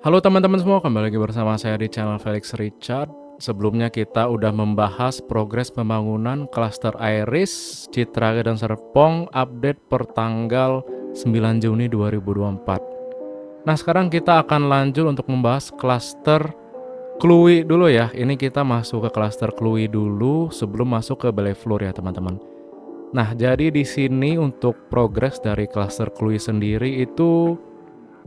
Halo teman-teman semua, kembali lagi bersama saya di channel Felix Richard. Sebelumnya kita udah membahas progres pembangunan klaster Iris, Citraga dan Serpong update per tanggal 9 Juni 2024. Nah, sekarang kita akan lanjut untuk membahas klaster Kluwi dulu ya. Ini kita masuk ke klaster Kluwi dulu sebelum masuk ke Bellefleur ya, teman-teman. Nah, jadi di sini untuk progres dari klaster Kluwi sendiri itu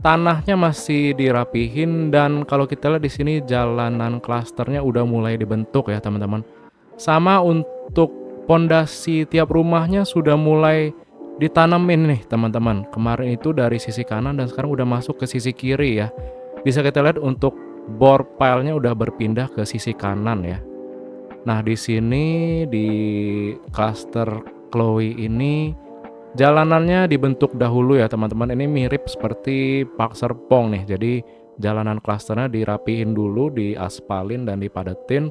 tanahnya masih dirapihin dan kalau kita lihat di sini jalanan klasternya udah mulai dibentuk ya, teman-teman. Sama untuk pondasi tiap rumahnya sudah mulai ditanemin nih, teman-teman. Kemarin itu dari sisi kanan dan sekarang udah masuk ke sisi kiri ya. Bisa kita lihat untuk bore pile-nya udah berpindah ke sisi kanan ya. Nah, di sini di klaster Chloe ini jalanannya dibentuk dahulu ya, teman-teman. Ini mirip seperti Park Serpong nih. Jadi jalanan klasternya dirapihin dulu, diaspalin dan dipadetin.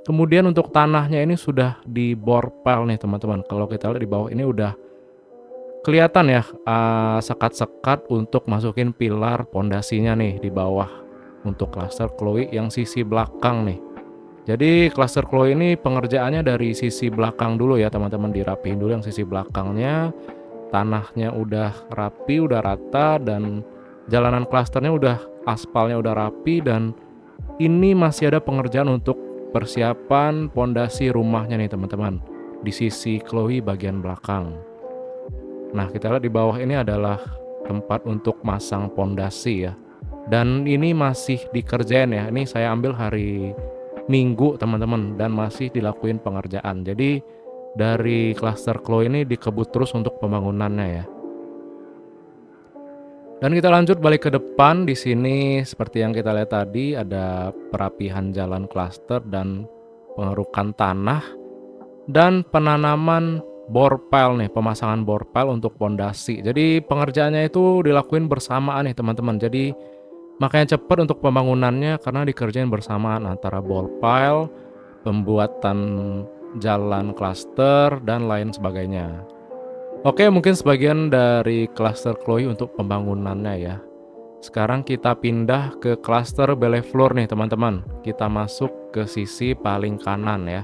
Kemudian untuk tanahnya ini sudah diborpel nih, teman-teman. Kalau kita lihat di bawah ini udah kelihatan ya sekat-sekat untuk masukin pilar pondasinya nih di bawah untuk klaster Chloe yang sisi belakang nih. Jadi klaster Chloe ini pengerjaannya dari sisi belakang dulu ya, teman-teman. Dirapihin dulu yang sisi belakangnya. Tanahnya udah rapi, udah rata, dan jalanan klasternya udah aspalnya udah rapi, dan ini masih ada pengerjaan untuk persiapan pondasi rumahnya nih, teman-teman, di sisi Chloe bagian belakang. Nah, kita lihat di bawah ini adalah tempat untuk masang pondasi ya, dan ini masih dikerjain ya. Ini saya ambil hari Minggu, teman-teman, dan masih dilakuin pengerjaan. Jadi dari klaster Chloe ini dikebut terus untuk pembangunannya ya. Dan kita lanjut balik ke depan. Di sini seperti yang kita lihat tadi ada perapihan jalan klaster dan pengerukan tanah dan penanaman bore pile nih, pemasangan bore pile untuk pondasi. Jadi pengerjaannya itu dilakuin bersamaan nih, teman-teman. Jadi makanya cepat untuk pembangunannya karena dikerjain bersamaan antara bore pile, pembuatan jalan klaster dan lain sebagainya. Oke, mungkin sebagian dari klaster Chloe untuk pembangunannya ya. Sekarang kita pindah ke klaster Bellefleur nih, teman-teman. Kita masuk ke sisi paling kanan ya.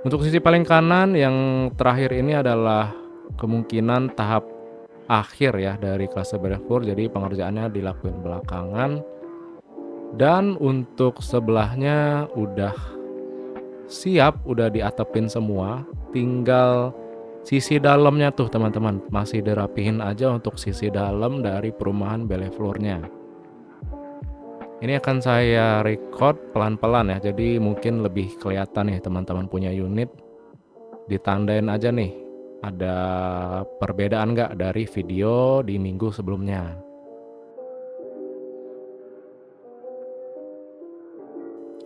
Untuk sisi paling kanan yang terakhir ini adalah kemungkinan tahap akhir ya dari klaster Bellefleur. Jadi pengerjaannya dilakukan belakangan. Dan untuk sebelahnya udah siap, udah diatapin semua. Tinggal sisi dalamnya tuh, teman-teman, masih dirapihin aja untuk sisi dalam dari perumahan Bellefleur-nya. Ini akan saya record pelan-pelan ya, jadi mungkin lebih kelihatan nih teman-teman punya unit. Ditandain aja nih, ada perbedaan nggak dari video di minggu sebelumnya.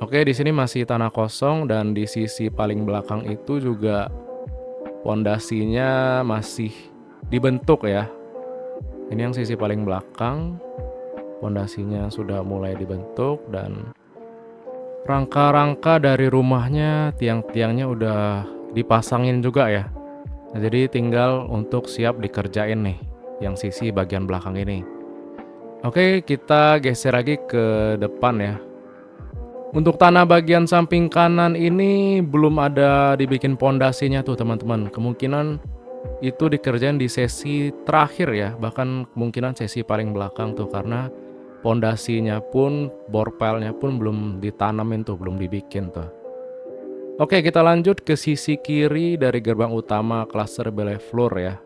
Oke, di sini masih tanah kosong dan di sisi paling belakang itu juga pondasinya masih dibentuk ya. Ini yang sisi paling belakang, pondasinya sudah mulai dibentuk dan rangka-rangka dari rumahnya, tiang-tiangnya udah dipasangin juga ya. Nah, jadi tinggal untuk siap dikerjain nih, yang sisi bagian belakang ini. Oke, kita geser lagi ke depan ya. Untuk tanah bagian samping kanan ini belum ada dibikin pondasinya tuh, teman-teman. Kemungkinan itu dikerjain di sesi terakhir ya, bahkan kemungkinan sesi paling belakang tuh, karena pondasinya pun, bore pile-nya pun belum ditanamin tuh, belum dibikin tuh. Oke, kita lanjut ke sisi kiri dari gerbang utama klaster Bellefleur ya.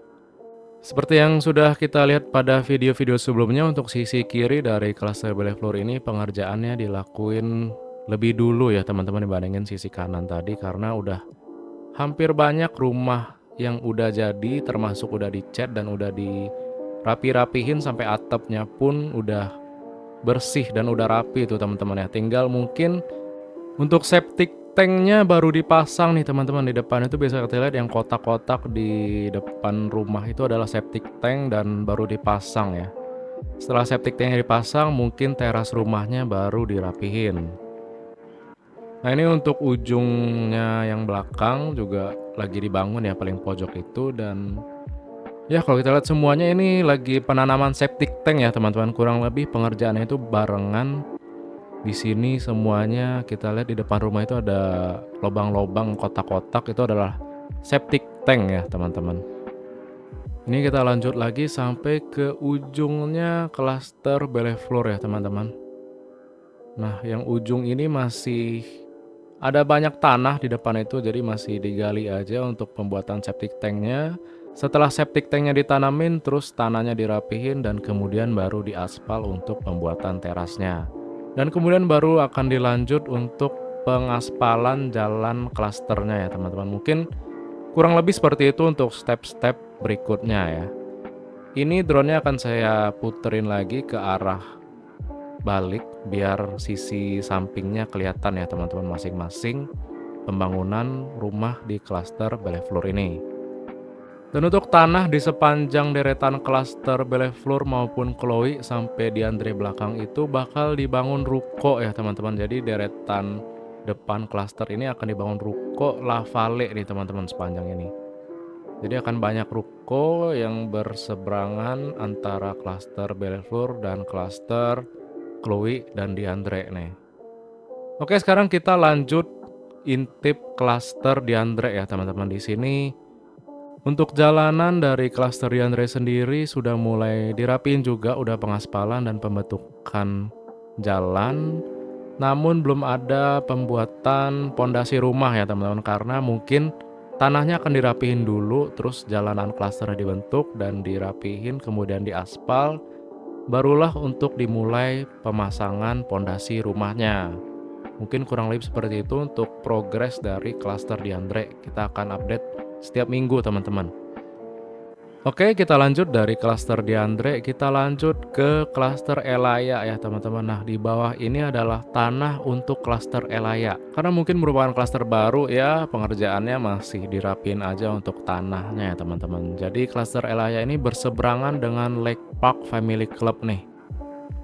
Seperti yang sudah kita lihat pada video-video sebelumnya, untuk sisi kiri dari klaster Bellefleur ini pengerjaannya dilakuin lebih dulu ya, teman-teman, dibandingin sisi kanan tadi, karena udah hampir banyak rumah yang udah jadi, termasuk udah dicat dan udah dirapi-rapihin sampai atapnya pun udah bersih dan udah rapi tuh, teman-teman ya. Tinggal mungkin untuk septic tanknya baru dipasang nih, teman-teman. Di depan itu bisa kita lihat yang kotak-kotak di depan rumah itu adalah septic tank dan baru dipasang ya. Setelah septic tanknya dipasang, mungkin teras rumahnya baru dirapihin. Nah, ini untuk ujungnya yang belakang juga lagi dibangun ya, paling pojok itu, dan Ya kalau kita lihat semuanya ini lagi penanaman septic tank ya teman-teman, kurang lebih pengerjaannya itu barengan. Di sini semuanya kita lihat di depan rumah itu ada lubang-lubang kotak-kotak, itu adalah septic tank ya teman-teman. Ini kita lanjut lagi sampai ke ujungnya klaster Beleflor ya teman-teman. Nah yang ujung ini masih ada banyak tanah di depan itu, jadi masih digali aja untuk pembuatan septic tanknya. Setelah septic tanknya ditanamin, terus tanahnya dirapihin dan kemudian baru diaspal untuk pembuatan terasnya. Dan kemudian baru akan dilanjut untuk pengaspalan jalan klasternya ya teman-teman. Mungkin kurang lebih seperti itu untuk step-step berikutnya ya. Ini drone-nya akan saya puterin lagi ke arah balik biar sisi sampingnya kelihatan ya teman-teman masing-masing pembangunan rumah di klaster Beleflor ini. Dan untuk tanah di sepanjang deretan klaster Beleflor maupun Chloe sampai di Andre belakang itu bakal dibangun ruko ya teman-teman. Jadi deretan depan klaster ini akan dibangun ruko La Vale nih teman-teman sepanjang ini. Jadi akan banyak ruko yang berseberangan antara klaster Beleflor dan klaster Chloe dan Diandre nih. Oke, sekarang kita lanjut intip klaster Diandre ya teman-teman. Di sini untuk jalanan dari klaster Diandre sendiri sudah mulai dirapiin juga, udah pengaspalan dan pembentukan jalan. Namun belum ada pembuatan pondasi rumah ya teman-teman, karena mungkin tanahnya akan dirapihin dulu, terus jalanan klaster dibentuk dan dirapihin, kemudian diaspal, barulah untuk dimulai pemasangan pondasi rumahnya. Mungkin kurang lebih seperti itu untuk progres dari klaster Diandre. Kita akan update setiap minggu teman-teman. Oke, kita lanjut dari klaster Diandre, kita lanjut ke klaster Elaya ya teman-teman. Nah, di bawah ini adalah tanah untuk klaster Elaya. Karena mungkin merupakan klaster baru ya, pengerjaannya masih dirapin aja untuk tanahnya ya teman-teman. Jadi klaster Elaya ini berseberangan dengan Lake Park Family Club nih.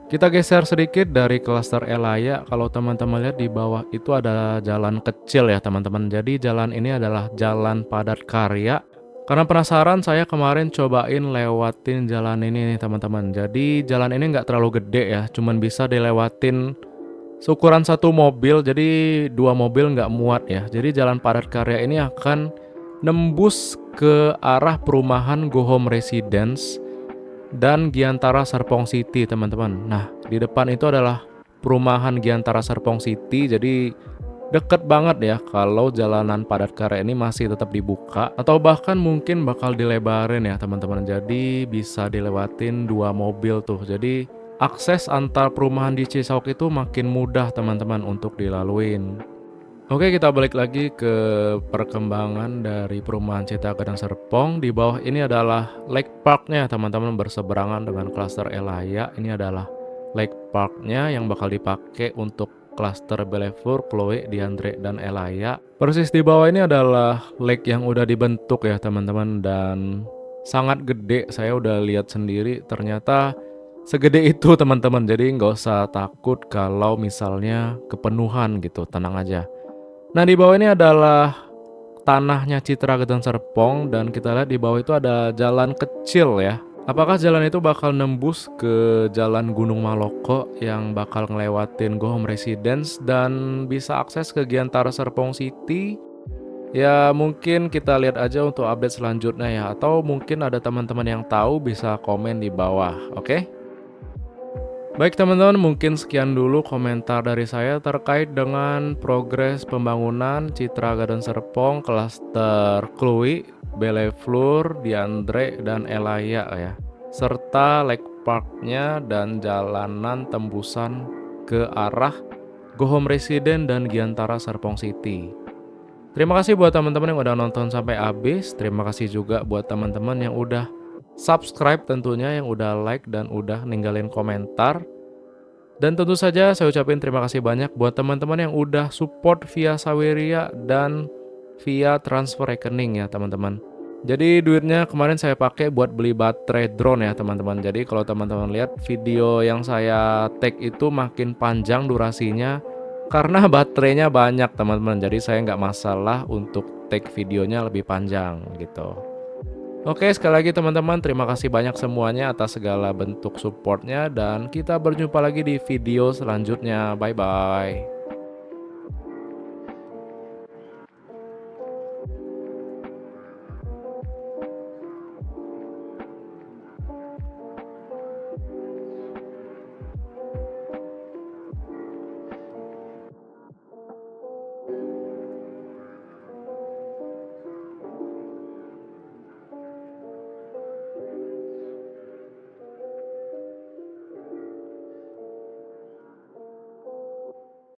Kita geser sedikit dari klaster Elaya. Kalau teman-teman lihat di bawah itu ada jalan kecil ya teman-teman. Jadi jalan ini adalah jalan padat karya. Karena penasaran, saya kemarin cobain lewatin jalan ini nih teman-teman. Jadi jalan ini nggak terlalu gede ya, cuman bisa dilewatin seukuran satu mobil. Jadi dua mobil nggak muat ya. Jadi jalan padat karya ini akan nembus ke arah perumahan Go Home Residence dan Giantara Serpong City teman-teman. Nah di depan itu adalah perumahan Giantara Serpong City, jadi deket banget ya kalau jalanan padat karya ini masih tetap dibuka, atau bahkan mungkin bakal dilebarin ya teman-teman. Jadi bisa dilewatin dua mobil tuh, jadi akses antar perumahan di Cisauk itu makin mudah teman-teman untuk dilaluin. Oke, kita balik lagi ke perkembangan dari perumahan Citayam dan Serpong. Di bawah ini adalah Lake Park-nya teman-teman, berseberangan dengan klaster Elaya. Ini adalah Lake Park-nya yang bakal dipakai untuk klaster Beleflor, Chloe, Diandre, dan Elaya. Persis di bawah ini adalah lake yang udah dibentuk ya teman-teman, dan sangat gede. Saya udah lihat sendiri, ternyata segede itu teman-teman. Jadi nggak usah takut kalau misalnya kepenuhan gitu, tenang aja. Nah di bawah ini adalah tanahnya Citra Gedan Serpong, dan kita lihat di bawah itu ada jalan kecil ya. Apakah jalan itu bakal nembus ke jalan Gunung Maloko yang bakal ngelewatin Go Home Residence dan bisa akses ke Giantara Serpong City? Ya mungkin kita lihat aja untuk update selanjutnya ya. Atau mungkin ada teman-teman yang tahu bisa komen di bawah, oke? Baik teman-teman, mungkin sekian dulu komentar dari saya terkait dengan progres pembangunan Citra Garden Serpong, klaster Chloe, Beleflor, Diandre, dan Elaya ya, serta Lake Park-nya dan jalanan tembusan ke arah Go Home Residence dan Giantara Serpong City. Terima kasih buat teman-teman yang udah nonton sampai habis. Terima kasih juga buat teman-teman yang udah subscribe tentunya, yang udah like dan udah ninggalin komentar. Dan tentu saja saya ucapin terima kasih banyak buat teman-teman yang udah support via Saweria dan via transfer rekening ya teman-teman. Jadi duitnya kemarin saya pakai buat beli baterai drone ya teman-teman. Jadi kalau teman-teman lihat video yang saya take itu makin panjang durasinya karena baterainya banyak teman-teman. Jadi saya nggak masalah untuk take videonya lebih panjang gitu. Oke, sekali lagi teman-teman, terima kasih banyak semuanya atas segala bentuk supportnya dan kita berjumpa lagi di video selanjutnya. Bye bye.